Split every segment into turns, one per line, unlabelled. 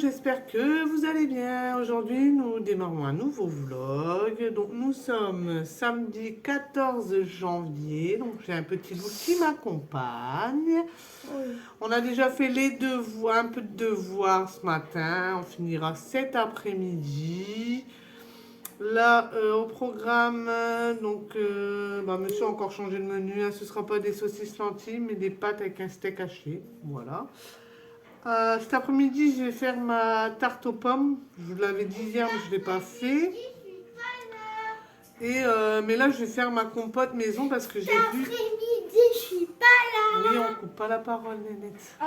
j'espère que vous allez bien. Aujourd'hui, nous démarrons un nouveau vlog. Donc, nous sommes samedi 14 janvier. Donc, j'ai un petit loup qui m'accompagne.
Oui.
On a déjà fait les devoirs, un peu de devoirs ce matin. On finira cet après-midi. Là, au programme, monsieur a encore changé de menu. Hein. Ce ne sera pas des saucisses lentilles, mais des pâtes avec un steak haché. Voilà. Cet après-midi, je vais faire ma tarte aux pommes. Je vous l'avais dit hier, mais je ne l'ai pas fait. Mais là, je vais faire ma compote maison parce que j'ai vu...
Après-midi, je suis pas là.
Oui, on coupe pas la parole, Nénette.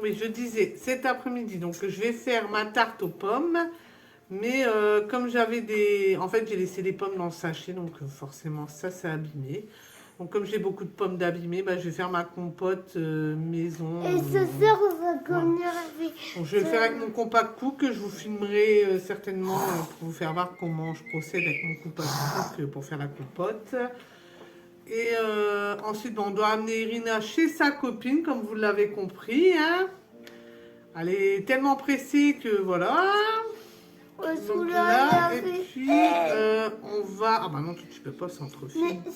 Oui, je disais, cet après-midi, donc je vais faire ma tarte aux pommes. Mais comme j'avais des... En fait, j'ai laissé les pommes dans le sachet, donc forcément, ça, c'est abîmé. Donc, comme j'ai beaucoup de pommes d'abîmées, je vais faire ma compote maison.
Et ce soir, on va venir avec...
Donc, je vais le faire avec mon compact cook, que je vous filmerai certainement pour vous faire voir comment je procède avec mon compact cook pour faire la compote. Et ensuite, on doit amener Irina chez sa copine, comme vous l'avez compris. Hein. Elle est tellement pressée que voilà. Donc là, et puis on va... Ah bah non, tu peux pas s'entrefiler.
Mais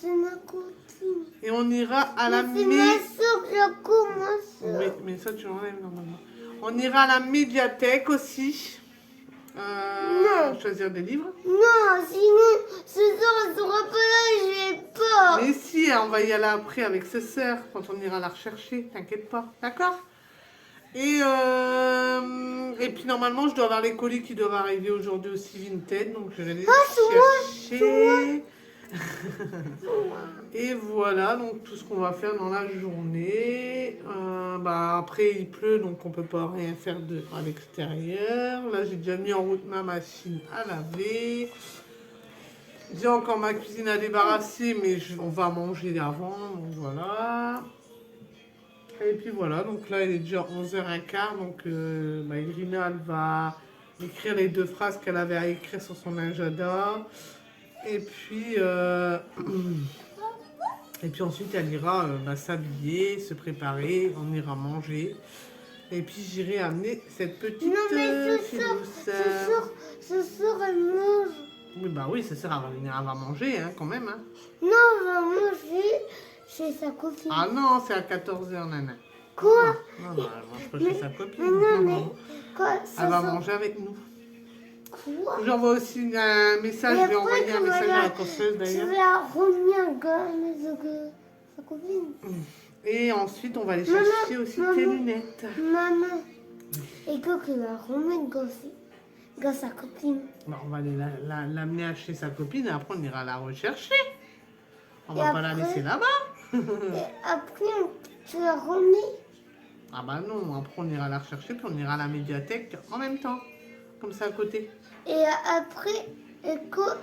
c'est ma copine.
Et on ira à la
C'est ma soeur, Jaco, ma soeur.
Mais ça, tu l'enlèves normalement. On ira à la médiathèque aussi. Choisir des livres.
Non, sinon, ce soir, elle sera pas là, je vais pas.
Mais si, on va y aller après avec ses sœurs, quand on ira la rechercher, t'inquiète pas, d'accord? Et puis normalement, je dois avoir les colis qui doivent arriver aujourd'hui aussi Vinted, donc je vais les chercher. Et voilà, donc tout ce qu'on va faire dans la journée. Après, il pleut, donc on peut pas rien faire à l'extérieur. Là, j'ai déjà mis en route ma machine à laver. J'ai encore ma cuisine à débarrasser, mais on va manger avant, donc voilà. Et puis voilà, donc là il est déjà 11h15, donc Irina elle va écrire les 2 phrases qu'elle avait à écrire sur son agenda. Et puis ensuite elle ira s'habiller, se préparer, on ira manger. Et puis j'irai amener cette petite
Ce soir, elle mange.
Oui, oui, ça sert à venir, elle va manger quand même. Hein.
Non, elle va manger chez sa copine.
Ah non, c'est à 14h, nana.
Quoi?
Non, elle mange pas chez sa copine.
Mais quoi?
Elle va manger avec nous.
Quoi?
J'envoie aussi un message, je vais envoyer un message à la consoleuse d'ailleurs.
Tu vas revenir à sa copine.
Et ensuite, on va aller chercher aussi tes lunettes.
Maman, et quand tu vas remettre dans sa copine.
On va aller l'amener chez sa copine et après on ira la rechercher. On va pas la laisser là-bas.
Et après, tu la remets.
Ah bah non, après on ira la rechercher puis on ira à la médiathèque en même temps. Comme ça à côté.
Et après, quand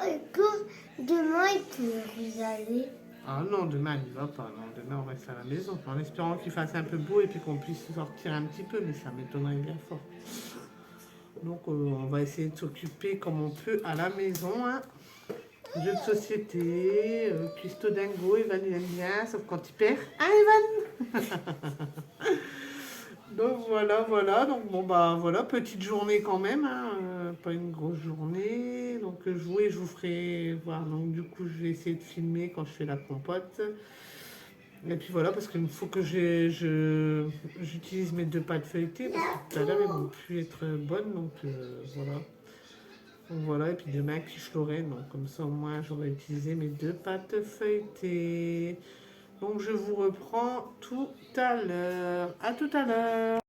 demain, vous allez.
Ah non, demain il va pas. Non, demain on reste à la maison. En espérant qu'il fasse un peu beau et puis qu'on puisse sortir un petit peu, mais ça m'étonnerait bien fort. Donc on va essayer de s'occuper comme on peut à la maison. Hein. Jeux de société, cuistot dingo, Evan il aime bien, sauf quand il perd. Hein Evan? Donc voilà. Donc voilà, petite journée quand même, hein, pas une grosse journée. Donc je vous ferai voir. Donc du coup je vais essayer de filmer quand je fais la compote. Et puis voilà, parce qu'il faut que j'utilise mes 2 pâtes feuilletées, parce que tout à l'heure, elles vont plus être bonnes, donc voilà. Donc voilà, et puis demain, quiche Lorraine, donc comme ça, au moins, j'aurai utilisé mes 2 pâtes feuilletées. Donc je vous reprends tout à l'heure. À tout à l'heure.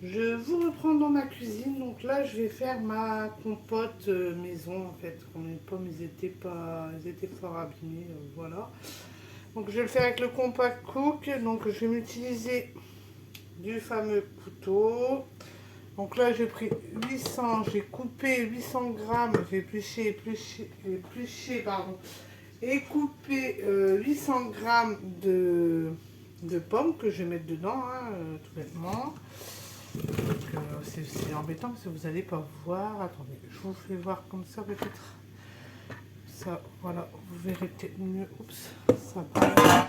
Je vous reprends dans ma cuisine, donc là, je vais faire ma compote maison, en fait. Quand les pommes, elles étaient fort abîmées, voilà. Donc je vais le faire avec le compact cook. Donc je vais m'utiliser du fameux couteau. Donc là j'ai pris 800, j'ai coupé 800 grammes, j'ai épluché, et coupé 800 grammes de pommes que je vais mettre dedans, hein, tout bêtement. C'est embêtant parce que vous n'allez pas voir. Attendez, je vous fais voir comme ça peut-être. Ça, voilà, vous verrez peut-être mieux. Oups, ça va.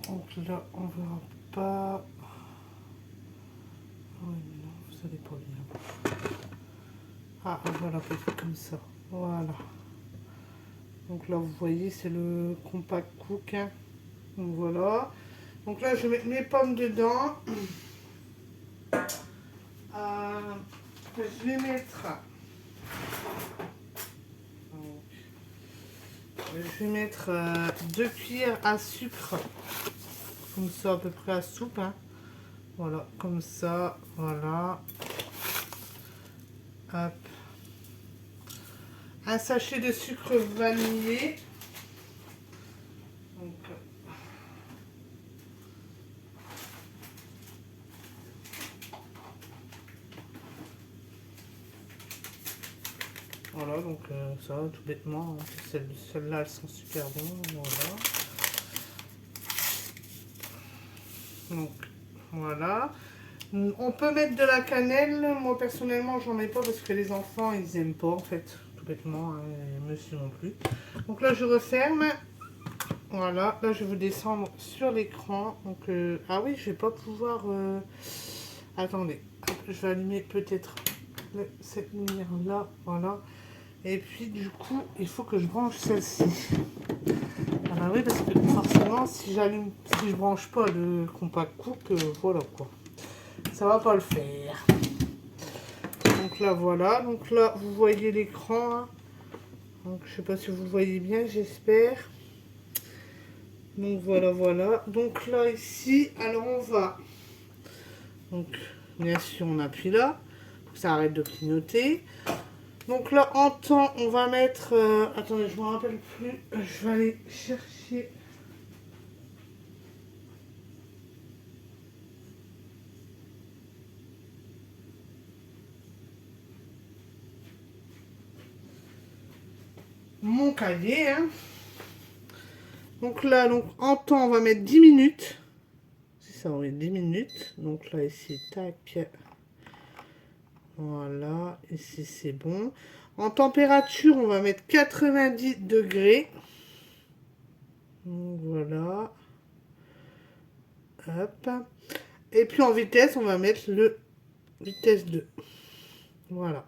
Donc là, on verra pas. Ouais, non, vous allez pas bien. Ah, voilà, peut-être comme ça. Voilà. Donc là, vous voyez, c'est le compact cook, hein. Donc voilà. Donc là, je vais mettre mes pommes dedans. Je vais mettre... Je vais mettre 2 cuillères à sucre. Comme ça, à peu près à soupe, hein. Voilà, comme ça, voilà. Hop. Un sachet de sucre vanillé. Donc, voilà, donc ça, tout bêtement, hein. Celles-là, elles sont super bonnes, voilà. Donc, voilà. On peut mettre de la cannelle. Moi, personnellement, j'en mets pas parce que les enfants, ils aiment pas, en fait. Tout bêtement, hein, et monsieur non plus. Donc là, je referme. Voilà. Là, je vais descendre sur l'écran. Donc, ah oui, je vais pas pouvoir... Attendez. Hop, je vais allumer peut-être cette lumière-là. Voilà. Et puis, du coup, il faut que je branche celle-ci. Ah bah oui, parce que forcément, si je branche pas le compact cook, voilà quoi. Ça va pas le faire. Donc là, voilà. Donc là, vous voyez l'écran, hein. Donc je sais pas si vous le voyez bien, j'espère. Donc voilà, voilà. Donc là, ici, alors on va... Donc, bien sûr, on appuie là. Pour que ça arrête de clignoter. Donc là, en temps, on va mettre... attendez, je me rappelle plus. Je vais aller chercher... mon cahier, hein. Donc là, donc, en temps, on va mettre 10 minutes. C'est ça, oui, 10 minutes. Donc là, ici, tac. Voilà, ici, c'est bon. En température, on va mettre 90 degrés. Donc, voilà. Hop. Et puis en vitesse, on va mettre le vitesse 2. Voilà.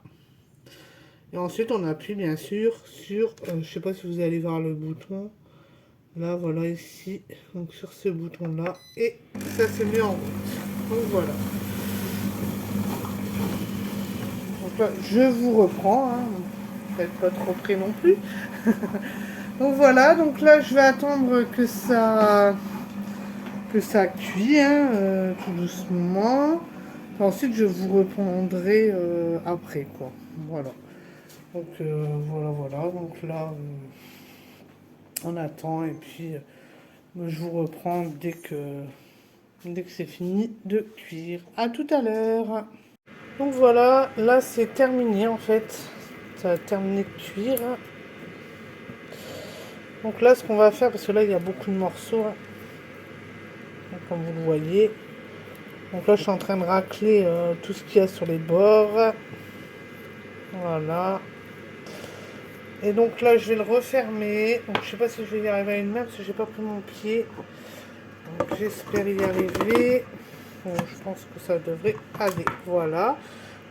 Et ensuite, on appuie bien sûr sur... je sais pas si vous allez voir le bouton. Là, voilà, ici. Donc sur ce bouton-là. Et ça se met en route. Donc voilà. Donc là, je vous reprends. Hein. Faites pas trop près non plus. Donc voilà. Donc là, je vais attendre que ça cuit. Hein, tout doucement. Ensuite, je vous reprendrai après, quoi. Voilà. Donc, voilà, voilà. Donc là, on attend. Et puis, je vous reprends dès que c'est fini de cuire. À tout à l'heure. Donc voilà, là, c'est terminé, en fait. Ça a terminé de cuire. Donc là, ce qu'on va faire, parce que là, il y a beaucoup de morceaux. Hein. Donc, comme vous le voyez. Donc là, je suis en train de racler tout ce qu'il y a sur les bords. Voilà. Et donc là, je vais le refermer. Donc je sais pas si je vais y arriver à une main parce que j'ai pas pris mon pied. Donc j'espère y arriver. Bon, je pense que ça devrait aller. Voilà.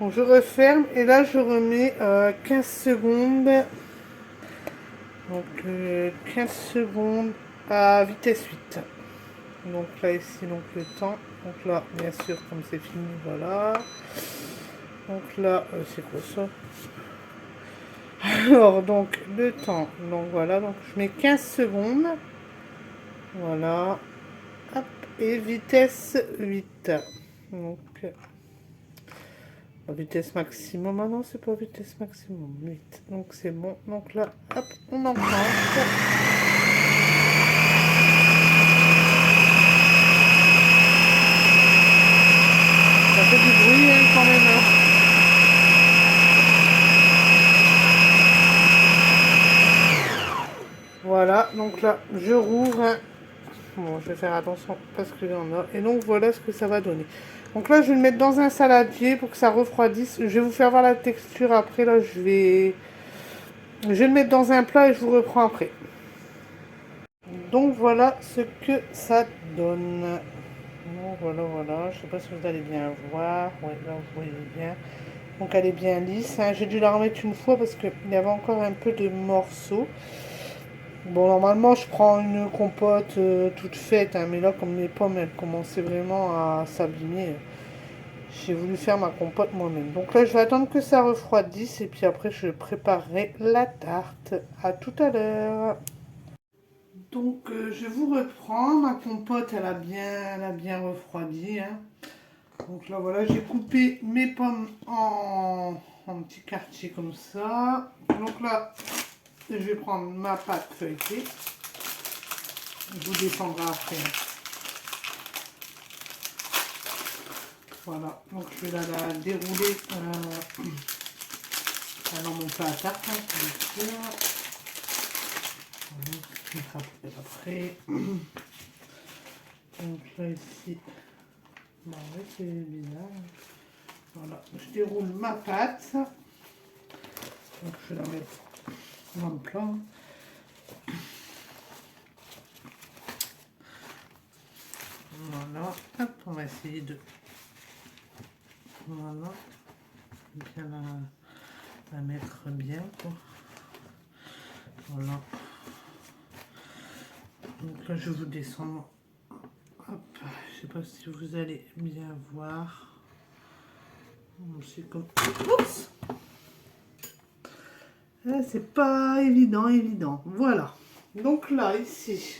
Donc je referme et là je remets 15 secondes. Donc 15 secondes à vitesse 8. Donc là ici donc le temps. Donc là bien sûr comme c'est fini, voilà. Donc là c'est quoi ça? Alors, donc, le temps. Donc, voilà. Donc, je mets 15 secondes. Voilà. Hop. Et vitesse 8. Donc, vitesse maximum. Ah non, c'est pas vitesse maximum. 8. Donc, c'est bon. Donc, là, hop, on enclenche. Ça fait du bruit, hein, quand même. Hein. Voilà, donc là, je rouvre. Bon, je vais faire attention parce qu'il y en a. Et donc, voilà ce que ça va donner. Donc là, je vais le mettre dans un saladier pour que ça refroidisse. Je vais vous faire voir la texture après. Là, je vais le mettre dans un plat et je vous reprends après. Donc, voilà ce que ça donne. Bon, voilà, voilà. Je sais pas si vous allez bien voir. Ouais, là, vous voyez bien. Donc, elle est bien lisse, hein. J'ai dû la remettre une fois parce qu'il y avait encore un peu de morceaux. Bon, normalement, je prends une compote toute faite, hein, mais là, comme mes pommes, elles commençaient vraiment à s'abîmer, j'ai voulu faire ma compote moi-même. Donc là, je vais attendre que ça refroidisse et puis après, je préparerai la tarte. À tout à l'heure. Donc, je vous reprends. Ma compote, elle a bien refroidi, hein. Donc là, voilà, j'ai coupé mes pommes en petits quartiers comme ça. Donc là, je vais prendre ma pâte feuilletée. Je vous descendrai après, hein. Voilà, donc je vais la dérouler dans mon plat à tarte, hein, bien sûr. Voilà, je vais mettre après. Donc là, ici, bah ouais, c'est bizarre. Voilà, je déroule ma pâte. Donc je vais la mettre dans le plat. Voilà, hop, on va essayer de... Voilà, bien la mettre bien, quoi. Voilà. Donc là, je vous descends. Hop, je sais pas si vous allez bien voir. C'est comme... Oups! C'est pas évident, évident. Voilà. Donc là, ici.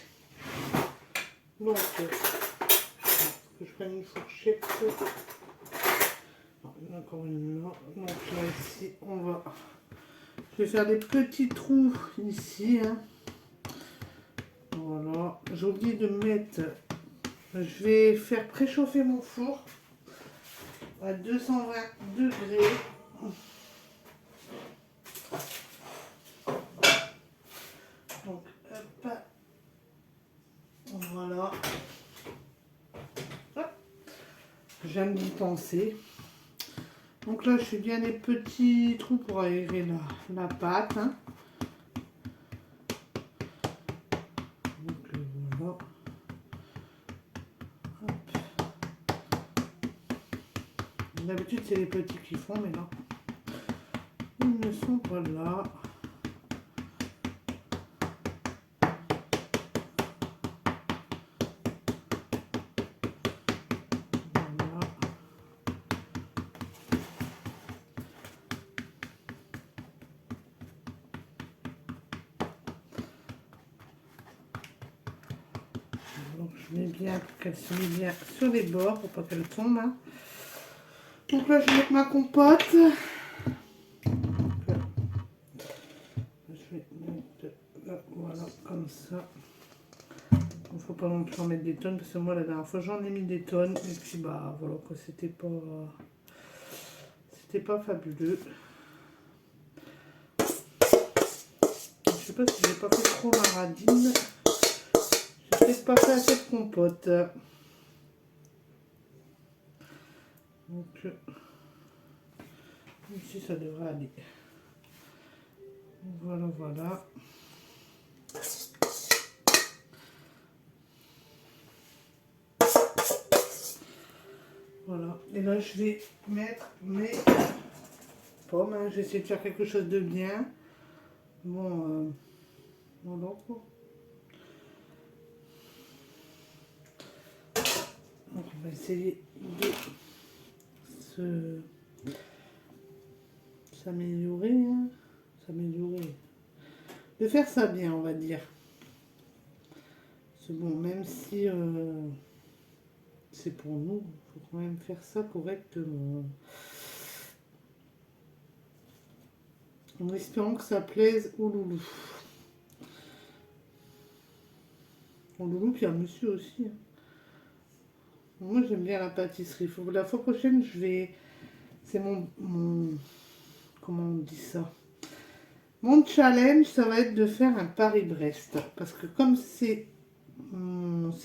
Donc, que je prenne une fourchette. Encore une là. Donc là, ici, on va... Je vais faire des petits trous ici, hein. Voilà. J'ai oublié de mettre... Je vais faire préchauffer mon four à 220 degrés. Donc, hop. Voilà. Hop. J'aime d'y penser. Donc là, je fais bien des petits trous pour aérer la pâte, hein. Donc voilà. D'habitude, c'est les petits qui font, mais là, ils ne sont pas là. Voilà. Donc je mets bien pour qu'elle se mette bien sur les bords pour pas qu'elle tombe, hein. Donc là, je vais mettre ma compote. Donc, je vais mettre là, voilà, comme ça. Il ne faut pas non plus en mettre des tonnes parce que moi, la dernière fois, j'en ai mis des tonnes. Et puis, bah voilà, quoi, c'était pas fabuleux. Je sais pas si j'ai pas fait trop ma radine. J'ai peut-être pas fait assez de compote. Donc, ici, ça devrait aller. Voilà, voilà. Voilà. Et là, je vais mettre mes pommes, hein. Je vais essayer de faire quelque chose de bien. Bon, voilà, quoi. Donc, on va essayer de s'améliorer, hein. S'améliorer. De faire ça bien, on va dire. C'est bon, même si c'est pour nous, il faut quand même faire ça correctement. En espérant que ça plaise au loulou. Au loulou, puis à monsieur aussi, hein. Moi, j'aime bien la pâtisserie. La fois prochaine, je vais... C'est mon... Comment on dit ça? Mon challenge, ça va être de faire un Paris-Brest. Parce que comme c'est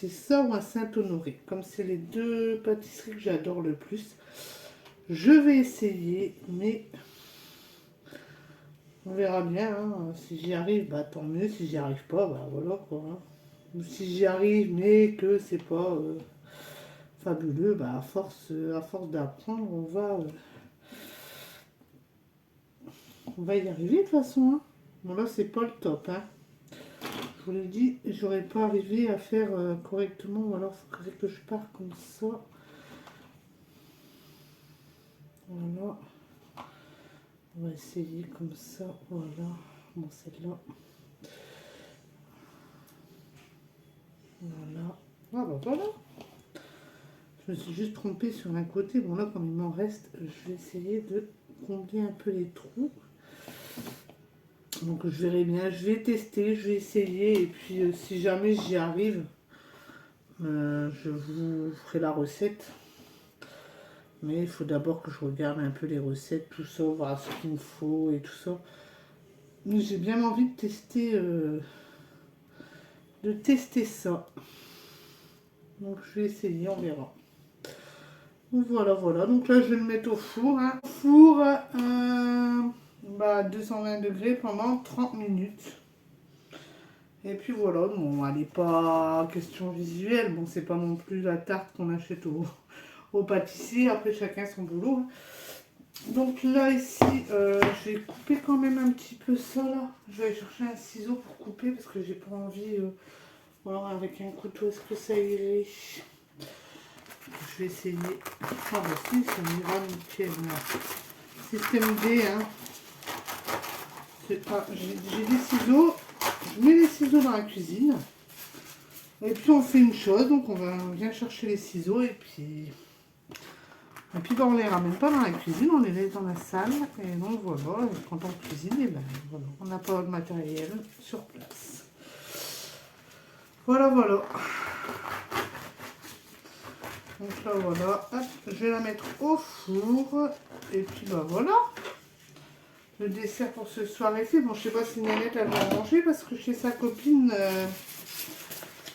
ça ou un Saint-Honoré, comme c'est les deux pâtisseries que j'adore le plus, je vais essayer, mais on verra bien, hein. Si j'y arrive, bah tant mieux. Si j'y arrive pas, bah voilà, quoi, hein. Ou si j'y arrive, mais que c'est pas fabuleux. Bah, à force d'apprendre, on va y arriver de toute façon. Hein. Bon, là, c'est pas le top. Hein. Je vous l'ai dit, j'aurais pas arrivé à faire correctement, ou alors il faudrait que je pars comme ça. Voilà. On va essayer comme ça. Voilà. Bon, celle-là. Voilà. Ah bah voilà. Je me suis juste trompée sur un côté. Bon là, comme il m'en reste, je vais essayer de combler un peu les trous. Donc je verrai bien. Je vais tester, je vais essayer. Et puis si jamais j'y arrive, je vous ferai la recette. Mais il faut d'abord que je regarde un peu les recettes, tout ça, voir ce qu'il me faut et tout ça. Mais j'ai bien envie de tester ça. Donc je vais essayer, on verra. Voilà, voilà. Donc là, je vais le mettre au four. Hein. Au four, 220 degrés pendant 30 minutes. Et puis voilà, bon, elle n'est pas question visuelle. Bon, c'est pas non plus la tarte qu'on achète au pâtissier. Après, chacun son boulot. Hein. Donc là, ici, je vais couper quand même un petit peu ça, là. Je vais aller chercher un ciseau pour couper parce que j'ai pas envie... voir avec un couteau, est-ce que ça irait? Je vais essayer. Ah bah si, ça m'ira nickel là. Système D, hein. J'ai des ciseaux. Je mets les ciseaux dans la cuisine. Et puis on fait une chose, donc on vient chercher les ciseaux et puis bah, on les ramène pas dans la cuisine, on les laisse dans la salle. Et donc voilà, quand on cuisine, et ben voilà, on n'a pas de matériel sur place. Voilà, voilà. Donc là voilà, hop, je vais la mettre au four. Et puis bah voilà. Le dessert pour ce soir est fait. Bon, je sais pas si Nanette elle va manger parce que chez sa copine,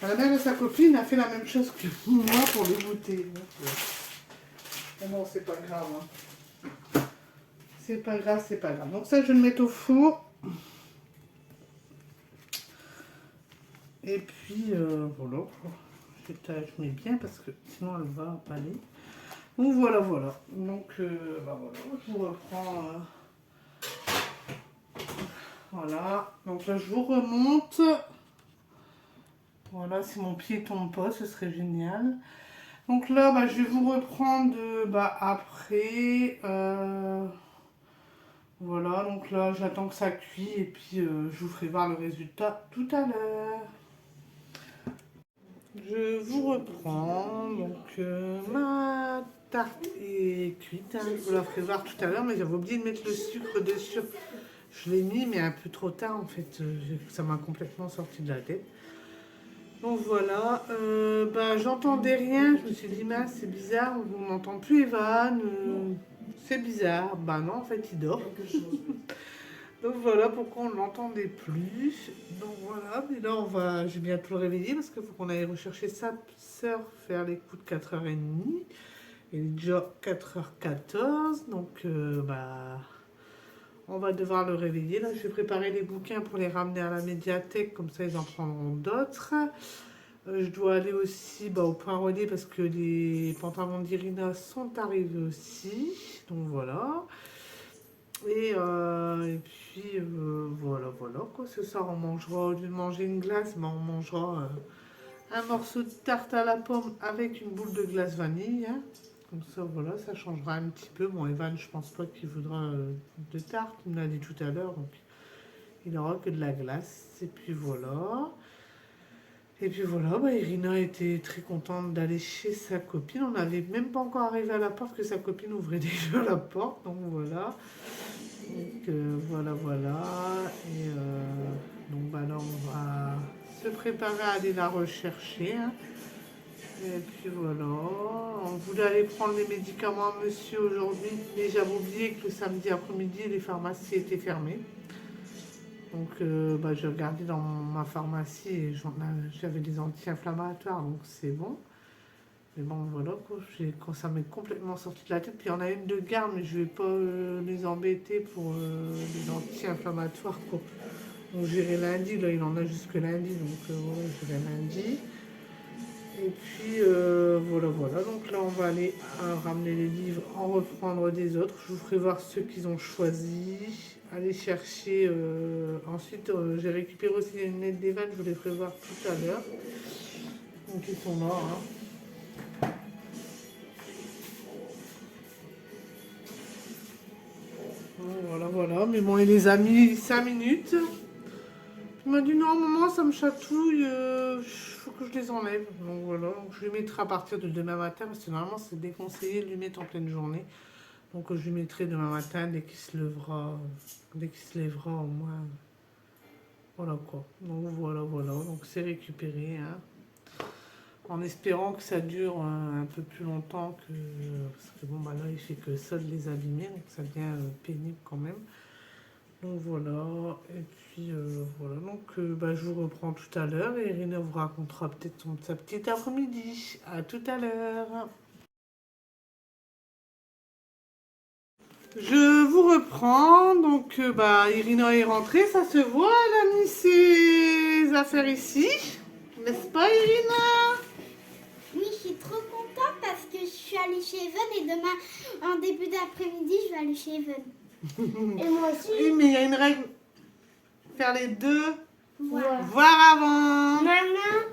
la mère de sa copine a fait la même chose que moi pour les goûter. Mais bon, c'est pas grave. Hein. C'est pas grave, c'est pas grave. Donc ça, je vais le mettre au four. Et puis voilà. Je mets bien parce que sinon elle va aller. Donc voilà, voilà. Donc voilà, je vous reprends. Voilà. Donc là, je vous remonte. Voilà, si mon pied tombe pas, ce serait génial. Donc là, je vais vous reprendre après. Voilà, donc là, j'attends que ça cuit et puis je vous ferai voir le résultat tout à l'heure. Je vous reprends. Donc ma tarte est cuite. Hein, je vous la ferai voir tout à l'heure, mais j'avais oublié de mettre le sucre dessus. Je l'ai mis, mais un peu trop tard en fait. Ça m'a complètement sorti de la tête. Donc voilà, j'entendais rien, je me suis dit, mince, c'est bizarre, on n'entend plus Evan, c'est bizarre. Bah non, en fait, il dort. Donc voilà pourquoi on ne l'entendait plus. Donc voilà, mais là, je vais bientôt le réveiller parce qu'il faut qu'on aille rechercher sa soeur faire les coups de 4h30. Il est déjà 4h14, donc on va devoir le réveiller. Là, je vais préparer les bouquins pour les ramener à la médiathèque, comme ça ils en prendront d'autres. Je dois aller aussi au point relais parce que les pantalons d'Irina sont arrivés aussi. Donc voilà. Et puis voilà quoi. Ce soir on mangera, au lieu de manger une glace, on mangera un morceau de tarte à la pomme avec une boule de glace vanille. Hein. Comme ça voilà, ça changera un petit peu. Bon Evan, je pense pas qu'il voudra de tarte, il me l'a dit tout à l'heure, donc il n'aura que de la glace. Et puis voilà. Et puis voilà, Irina était très contente d'aller chez sa copine. On n'avait même pas encore arrivé à la porte que sa copine ouvrait déjà la porte. Donc voilà. Donc voilà. Et donc là, on va se préparer à aller la rechercher. Hein. Et puis voilà. On voulait aller prendre les médicaments à monsieur aujourd'hui. Mais j'avais oublié que le samedi après-midi, les pharmacies étaient fermées. Donc j'ai regardé dans ma pharmacie et j'avais des anti-inflammatoires, donc c'est bon. Mais bon voilà quoi, quand ça m'est complètement sorti de la tête. Puis il y en a une de garde, mais je vais pas les embêter pour les anti-inflammatoires quoi. Donc j'irai lundi, là il en a jusque lundi, donc voilà, j'irai lundi. Et puis voilà, voilà. Donc là, on va aller ramener les livres, en reprendre des autres. Je vous ferai voir ceux qu'ils ont choisis. Aller chercher. Ensuite, j'ai récupéré aussi les lunettes d'Evan. Je vous les ferai voir tout à l'heure. Donc ils sont là. Hein. Bon, voilà, voilà. Mais bon, il les a mis 5 minutes. Il m'a dit non, maman, ça me chatouille, il faut que je les enlève. Donc voilà, donc je lui mettrai à partir de demain matin, parce que normalement c'est déconseillé de lui mettre en pleine journée. Donc je lui mettrai demain matin dès qu'il se lèvera, au moins. Voilà quoi. Donc voilà, voilà. Donc c'est récupéré, hein. En espérant que ça dure un peu plus longtemps que. Parce que bon, bah là il fait que ça de les abîmer, donc ça devient pénible quand même. Donc voilà, et puis voilà, donc bah, je vous reprends tout à l'heure et Irina vous racontera peut-être sa petite après-midi. À tout à l'heure. Je vous reprends, donc bah, Irina est rentrée, ça se voit, elle a mis ses affaires ici, n'est-ce pas Irina?
Oui, je suis trop contente parce que je suis allée chez Even et demain, en début d'après-midi, je vais aller chez Even. Et moi aussi.
Oui, mais il y a une règle, faire les deux,
Voir.
voir avant.
Maman,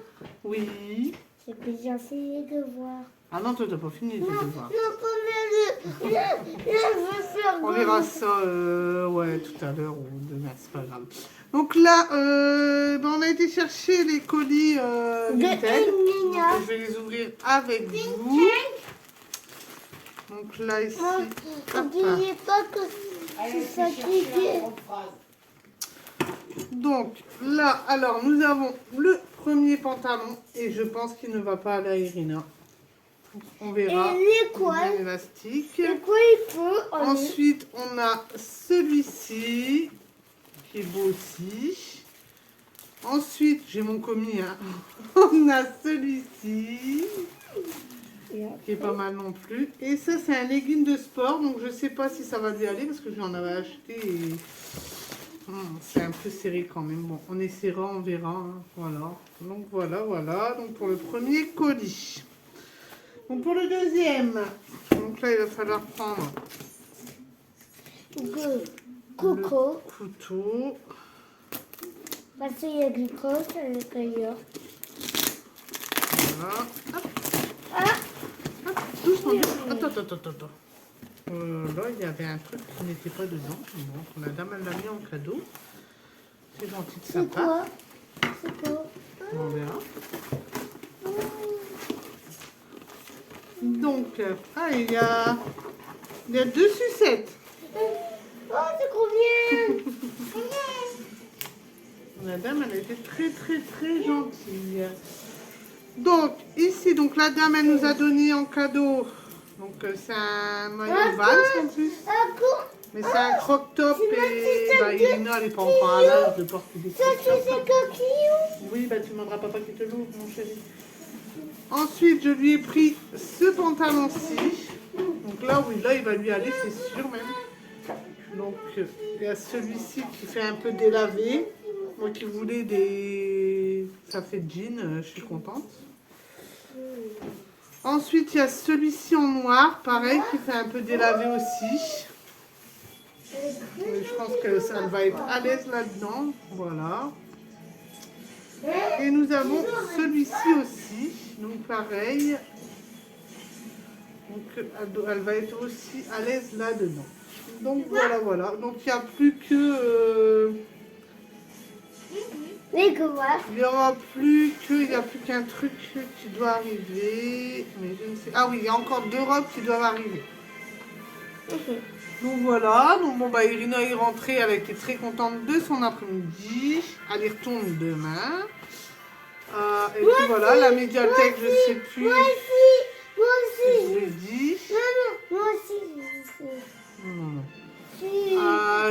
Oui.
j'ai déjà fait les devoirs.
Ah non, toi t'as pas fini les devoirs.
Non, comme je veux faire.
On verra ça ouais, tout à l'heure ou demain, c'est pas grave. Donc là, ben, on a été chercher les colis Vinted. Donc, je vais les ouvrir avec vous. Donc là, ici.
N'oubliez pas que c'est ça qui est.
Donc là, alors, nous avons le premier pantalon et je pense qu'il ne va pas aller à Irina. On verra.
Et les quoi?
Bien élastique.
Et quoi il faut?
Ensuite, on a celui-ci, qui est beau aussi. Ensuite, j'ai mon commis, hein. On a celui-ci, qui est pas mal non plus. Et ça, c'est un legging de sport, donc je sais pas si ça va lui aller, parce que j'en avais acheté et... c'est un peu serré quand même. Bon, on essaiera, on verra, hein. Voilà. Donc voilà, voilà. Donc pour le premier colis. Donc pour le deuxième, donc là, il va falloir prendre
Coco.
le couteau.
Parce qu'il y a du coco à l'intérieur.
Voilà. Hop,
Ah,
hop, doucement, doucement. Attends, attends, attends, attends. Là, il y avait un truc qui n'était pas dedans. Bon, la dame, elle l'a mis en cadeau. C'est gentil de sa
c'est
part.
quoi? C'est quoi?
On verra. Donc, il y a 2 sucettes.
Oh, c'est combien?
La dame, elle a été très, très, très gentille. Donc, ici, donc la dame, elle nous a donné en cadeau. Donc, c'est un maillot Vans en plus. Mais c'est un croc-top et bah, Irina, elle n'est pas encore à l'âge de porter des
Ça, c'est
croc-tops.
coquillon.
Oui, bah, tu ne demanderas papa qui te l'ouvre, mon chéri. Ensuite, je lui ai pris ce pantalon-ci. Donc là, oui, là, il va lui aller, c'est sûr même. Donc, il y a celui-ci qui fait un peu délavé. Moi qui voulais des... Ça fait jean, je suis contente. Ensuite, il y a celui-ci en noir, pareil, qui fait un peu délavé aussi. Mais je pense que ça va être à l'aise là-dedans. Voilà. Et nous avons celui-ci aussi. Donc pareil. Donc elle va être aussi à l'aise là-dedans. Donc voilà, voilà. Donc il n'y a plus que...
Les quoi?
il n'y a plus qu'un truc qui doit arriver. Mais je ne sais... Ah oui, il y a encore 2 robes qui doivent arriver. Donc voilà, donc bon bah Irina est rentrée, elle était très contente de son après-midi. Elle y retourne demain. Et puis voilà, la médiathèque, je sais plus.
Moi aussi.
Je vous l'ai dit.
Moi aussi.
Non.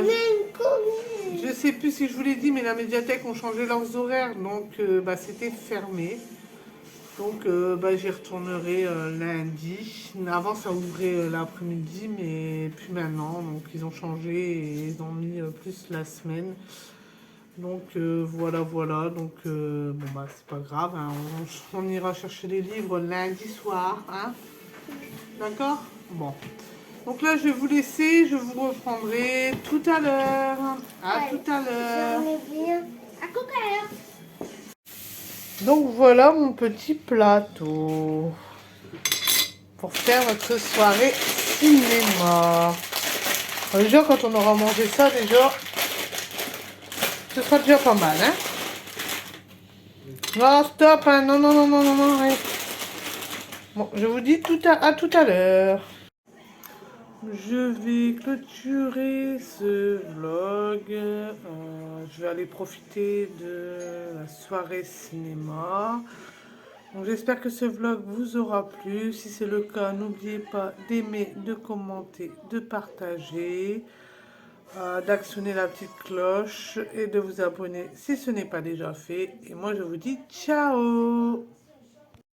Même combien?
Je sais plus si je vous l'ai dit, mais la médiathèque ont changé leurs horaires, donc bah, c'était fermé. Donc bah, j'y retournerai lundi. Avant ça ouvrait l'après-midi, mais plus maintenant. Donc ils ont changé et ils ont mis plus la semaine. Donc voilà, voilà. Donc bon bah c'est pas grave, hein, on ira chercher les livres lundi soir, hein. D'accord? Bon. Donc là je vais vous laisser, je vous reprendrai tout à l'heure. À
Ouais,
tout à l'heure.
j'en ai bien. À tout à l'heure.
Donc voilà mon petit plateau pour faire notre soirée cinéma. Déjà quand on aura mangé ça déjà, ce sera déjà pas mal, hein. Non, stop, hein. Non, non, non, non, non, non, ouais. Bon, je vous dis à tout à l'heure. Je vais clôturer ce vlog. Je vais aller profiter de la soirée cinéma. Donc, j'espère que ce vlog vous aura plu. Si c'est le cas, n'oubliez pas d'aimer, de commenter, de partager, d'actionner la petite cloche et de vous abonner si ce n'est pas déjà fait. Et moi, je vous dis ciao!